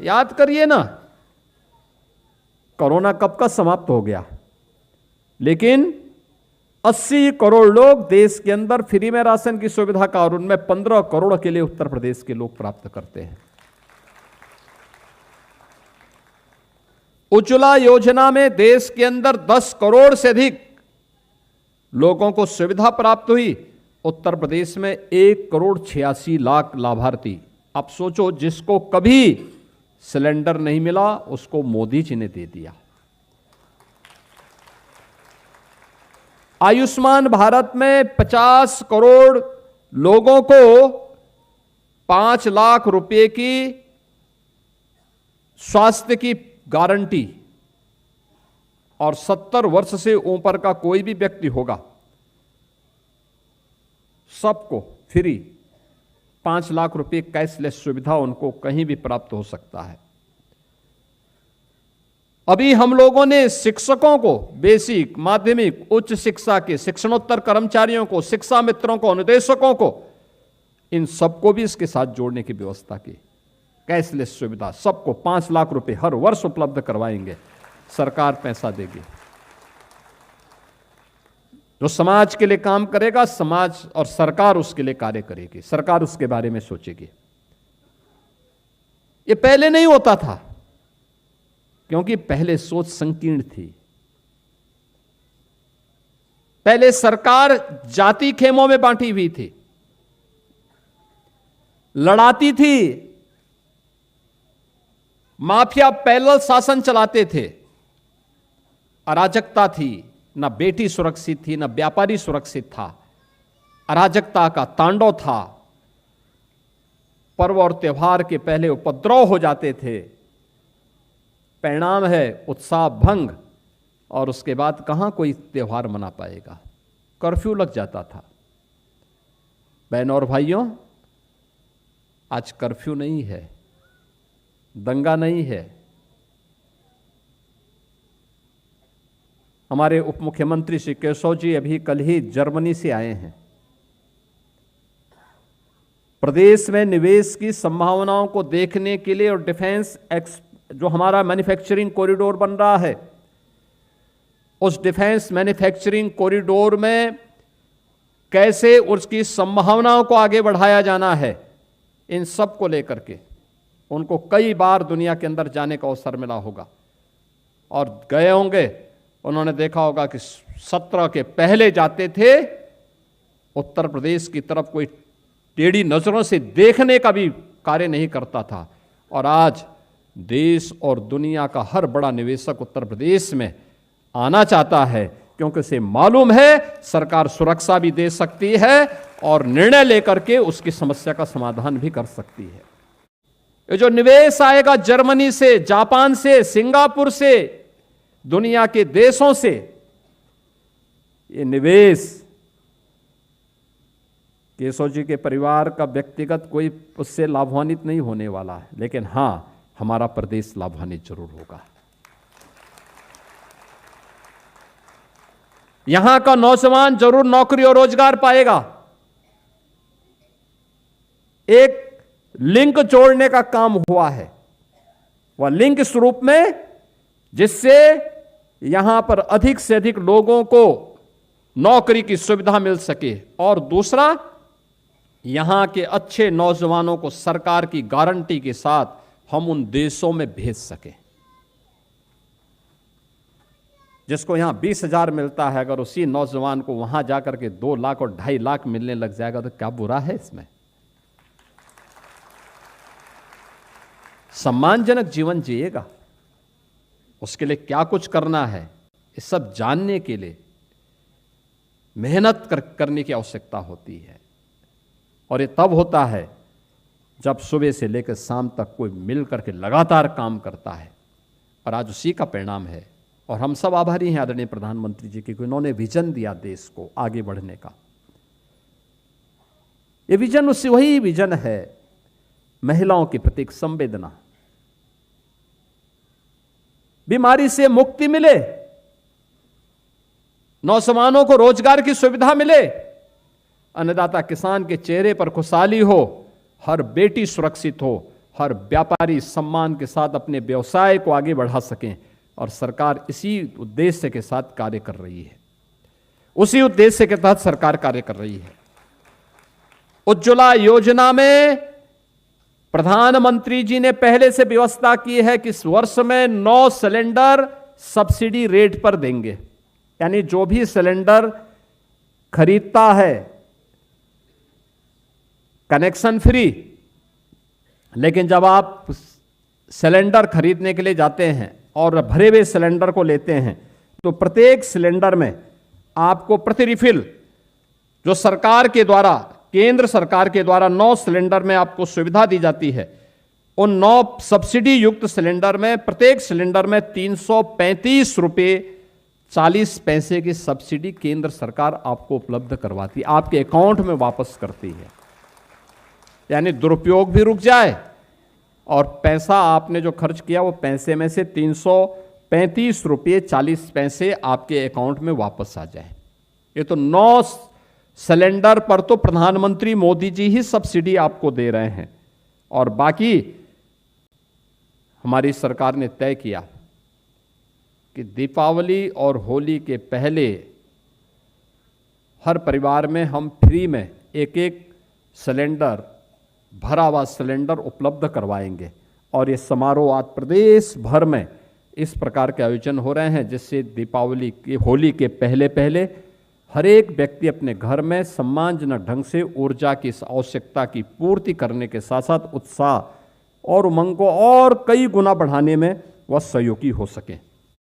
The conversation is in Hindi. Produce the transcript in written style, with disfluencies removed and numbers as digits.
याद करिए ना, कोरोना कब का समाप्त हो गया, लेकिन 80 करोड़ लोग देश के अंदर फ्री में राशन की सुविधा का, और उनमें 15 करोड़ के लिए उत्तर प्रदेश के लोग प्राप्त करते हैं। उज्ज्वला योजना में देश के अंदर 10 करोड़ से अधिक लोगों को सुविधा प्राप्त हुई। उत्तर प्रदेश में 1 करोड़ 86 लाख लाभार्थी। अब सोचो, जिसको कभी सिलेंडर नहीं मिला उसको मोदी जी ने दे दिया। आयुष्मान भारत में 50 करोड़ लोगों को 5 लाख रुपए की स्वास्थ्य की गारंटी, और 70 वर्ष से ऊपर का कोई भी व्यक्ति होगा सबको फ्री 5 लाख रुपए कैशलेस सुविधा उनको कहीं भी प्राप्त हो सकता है। अभी हम लोगों ने शिक्षकों को, बेसिक, माध्यमिक, उच्च शिक्षा के शिक्षणोत्तर कर्मचारियों को, शिक्षा मित्रों को, अनुदेशकों को, इन सबको भी इसके साथ जोड़ने की व्यवस्था की। कैशलेस सुविधा सबको 5 लाख रुपए हर वर्ष उपलब्ध करवाएंगे, सरकार पैसा देगी। जो समाज के लिए काम करेगा, समाज और सरकार उसके लिए कार्य करेगी, सरकार उसके बारे में सोचेगी। ये पहले नहीं होता था, क्योंकि पहले सोच संकीर्ण थी। पहले सरकार जाति खेमों में बांटी हुई थी, लड़ाती थी, माफिया पैरेलल शासन चलाते थे, अराजकता थी, ना बेटी सुरक्षित थी, ना व्यापारी सुरक्षित था, अराजकता का तांडव था। पर्व और त्योहार के पहले उपद्रव हो जाते थे, परिणाम है उत्साह भंग, और उसके बाद कहां कोई त्योहार मना पाएगा। कर्फ्यू लग जाता था। बहनों और भाइयों, आज कर्फ्यू नहीं है, दंगा नहीं है। हमारे उप मुख्यमंत्री श्री केशव जी अभी कल ही जर्मनी से आए हैं। प्रदेश में निवेश की संभावनाओं को देखने के लिए, और डिफेंस जो हमारा मैन्युफैक्चरिंग कॉरिडोर बन रहा है, उस डिफेंस मैन्युफैक्चरिंग कॉरिडोर में कैसे उसकी संभावनाओं को आगे बढ़ाया जाना है, इन सब को लेकर के उनको कई बार दुनिया के अंदर जाने का अवसर मिला होगा, और गए होंगे। उन्होंने देखा होगा कि 17 के पहले जाते थे, उत्तर प्रदेश की तरफ कोई टेढ़ी नजरों से देखने का भी कार्य नहीं करता था, और आज देश और दुनिया का हर बड़ा निवेशक उत्तर प्रदेश में आना चाहता है, क्योंकि उसे मालूम है सरकार सुरक्षा भी दे सकती है और निर्णय लेकर के उसकी समस्या का समाधान भी कर सकती है। ये जो निवेश आएगा जर्मनी से, जापान से, सिंगापुर से, दुनिया के देशों से, ये निवेश केशव जी के परिवार का व्यक्तिगत कोई उससे लाभान्वित नहीं होने वाला है, लेकिन हां, हमारा प्रदेश लाभान्वित जरूर होगा। यहां का नौजवान जरूर नौकरी और रोजगार पाएगा। एक लिंक जोड़ने का काम हुआ है, वह लिंक इस रूप में जिससे यहां पर अधिक से अधिक लोगों को नौकरी की सुविधा मिल सके, और दूसरा, यहां के अच्छे नौजवानों को सरकार की गारंटी के साथ हम उन देशों में भेज सकें। जिसको यहां 20,000 मिलता है, अगर उसी नौजवान को वहां जाकर के 2 लाख और 2.5 लाख मिलने लग जाएगा, तो क्या बुरा है इसमें? सम्मानजनक जीवन जिएगा। उसके लिए क्या कुछ करना है, ये सब जानने के लिए मेहनत करने की आवश्यकता होती है, और ये तब होता है जब सुबह से लेकर शाम तक कोई मिल करके लगातार काम करता है। और आज उसी का परिणाम है, और हम सब आभारी हैं आदरणीय प्रधानमंत्री जी की, उन्होंने विजन दिया देश को आगे बढ़ने का। ये विजन उससे वही विजन है, महिलाओं के प्रति संवेदना, बीमारी से मुक्ति मिले, नौजवानों को रोजगार की सुविधा मिले, अन्नदाता किसान के चेहरे पर खुशहाली हो, हर बेटी सुरक्षित हो, हर व्यापारी सम्मान के साथ अपने व्यवसाय को आगे बढ़ा सकें, और सरकार इसी उद्देश्य के साथ कार्य कर रही है। उसी उद्देश्य के तहत सरकार कार्य कर रही है। उज्ज्वला योजना में प्रधानमंत्री जी ने पहले से व्यवस्था की है कि इस वर्ष में 9 सिलेंडर सब्सिडी रेट पर देंगे, यानी जो भी सिलेंडर खरीदता है कनेक्शन फ्री, लेकिन जब आप सिलेंडर खरीदने के लिए जाते हैं और भरे हुए सिलेंडर को लेते हैं तो प्रत्येक सिलेंडर में आपको प्रति रिफिल जो सरकार के द्वारा, केंद्र सरकार के द्वारा 9 सिलेंडर में आपको सुविधा दी जाती है, उन 9 सब्सिडी युक्त सिलेंडर में प्रत्येक सिलेंडर में 335 रुपये 40 पैसे की सब्सिडी केंद्र सरकार आपको उपलब्ध करवाती है, आपके अकाउंट में वापस करती है। यानी दुरुपयोग भी रुक जाए और पैसा आपने जो खर्च किया वो पैसे में से 335 रुपये 40 पैसे आपके अकाउंट में वापस आ जाए। ये तो 9 सिलेंडर पर तो प्रधानमंत्री मोदी जी ही सब्सिडी आपको दे रहे हैं, और बाकी हमारी सरकार ने तय किया कि दीपावली और होली के पहले हर परिवार में हम फ्री में एक एक सिलेंडर, भरा हुआ सिलेंडर उपलब्ध करवाएंगे। और ये समारोह आज प्रदेश भर में इस प्रकार के आयोजन हो रहे हैं, जिससे दीपावली की, होली के पहले पहले हर एक व्यक्ति अपने घर में सम्मानजनक ढंग से ऊर्जा की इस आवश्यकता की पूर्ति करने के साथ साथ उत्साह और उमंग को और कई गुना बढ़ाने में वह सहयोगी हो सके।